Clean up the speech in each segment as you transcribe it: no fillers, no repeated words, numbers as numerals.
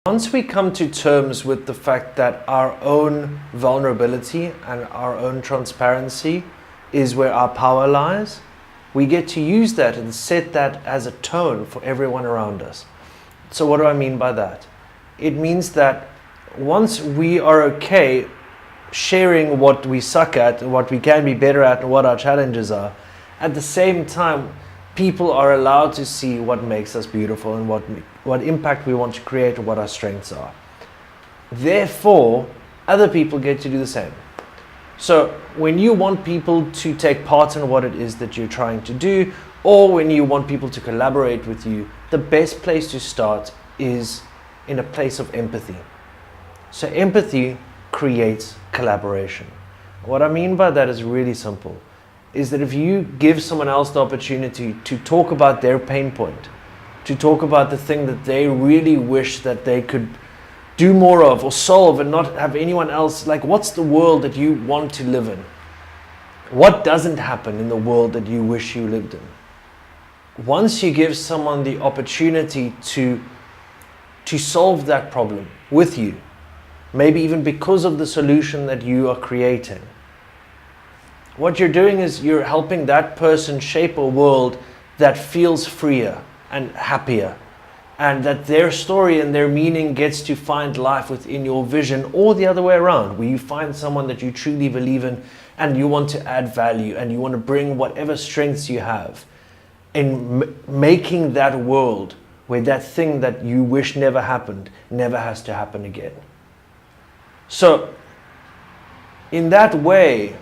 Once we come to terms with the fact that our own vulnerability and our own transparency is where our power lies, we get to use that and set that as a tone for everyone around us. So what do I mean by that? It means that once we are okay sharing what we suck at, what we can be better at, and what our challenges are, at the same time, people are allowed to see what makes us beautiful and what impact we want to create and what our strengths are. Therefore, other people get to do the same. So when you want people to take part in what it is that you're trying to do, or when you want people to collaborate with you, the best place to start is in a place of empathy. So empathy creates collaboration. What I mean by that is really simple. Is that if you give someone else the opportunity to talk about their pain point, to talk about the thing that they really wish that they could do more of or solve and not have anyone else, like what's the world that you want to live in? What doesn't happen in the world that you wish you lived in? Once you give someone the opportunity to solve that problem with you, maybe even because of the solution that you are creating, what you're doing is you're helping that person shape a world that feels freer and happier, and that their story and their meaning gets to find life within your vision, or the other way around, where you find someone that you truly believe in and you want to add value and you want to bring whatever strengths you have in making that world where that thing that you wish never happened never has to happen again. So in that way,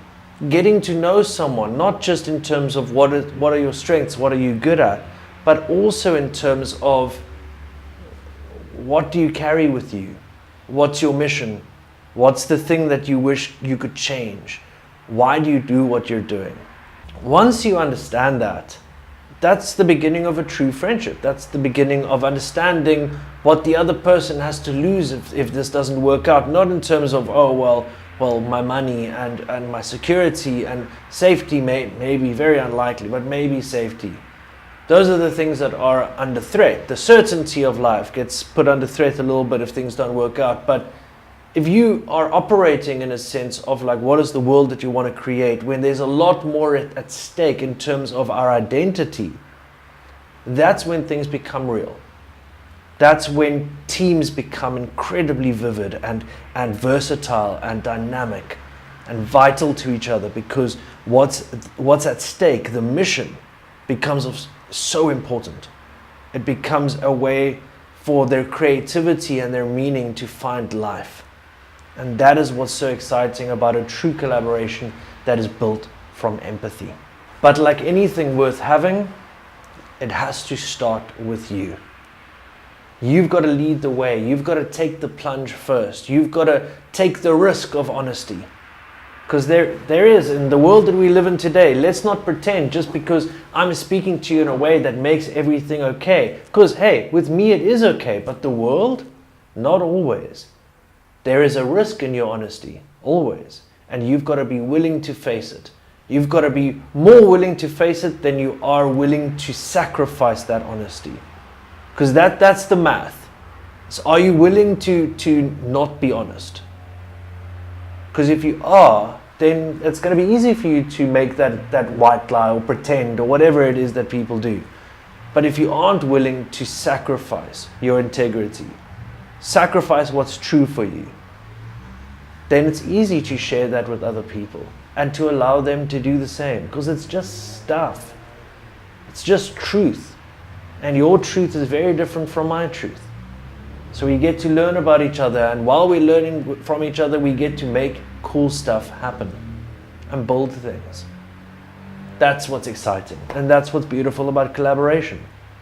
getting to know someone, not just in terms of what are your strengths, what are you good at, but also in terms of what do you carry with you? What's your mission? What's the thing that you wish you could change? Why do you do what you're doing? Once you understand that, that's the beginning of a true friendship. That's the beginning of understanding what the other person has to lose if this doesn't work out. Not in terms of, oh, well, my money and my security and safety may be very unlikely, but maybe safety. Those are the things that are under threat. The certainty of life gets put under threat a little bit if things don't work out. But if you are operating in a sense of like, what is the world that you want to create, when there's a lot more at stake in terms of our identity, that's when things become real. That's when teams become incredibly vivid and versatile and dynamic and vital to each other, because what's at stake, the mission, becomes so important. It becomes a way for their creativity and their meaning to find life. And that is what's so exciting about a true collaboration that is built from empathy. But like anything worth having, it has to start with you. You've got to lead the way. You've got to take the plunge first. You've got to take the risk of honesty. Because there is, in the world that we live in today, let's not pretend just because I'm speaking to you in a way that makes everything okay. Because, hey, with me it is okay, but the world, not always. There is a risk in your honesty, always. And you've got to be willing to face it. You've got to be more willing to face it than you are willing to sacrifice that honesty. Because that's the math. So are you willing to not be honest? Because if you are, then it's going to be easy for you to make that white lie or pretend or whatever it is that people do. But if you aren't willing to sacrifice your integrity, sacrifice what's true for you, then it's easy to share that with other people and to allow them to do the same, because it's just stuff. It's just truth. And your truth is very different from my truth. So we get to learn about each other, and while we're learning from each other, we get to make cool stuff happen and build things. That's what's exciting, and that's what's beautiful about collaboration.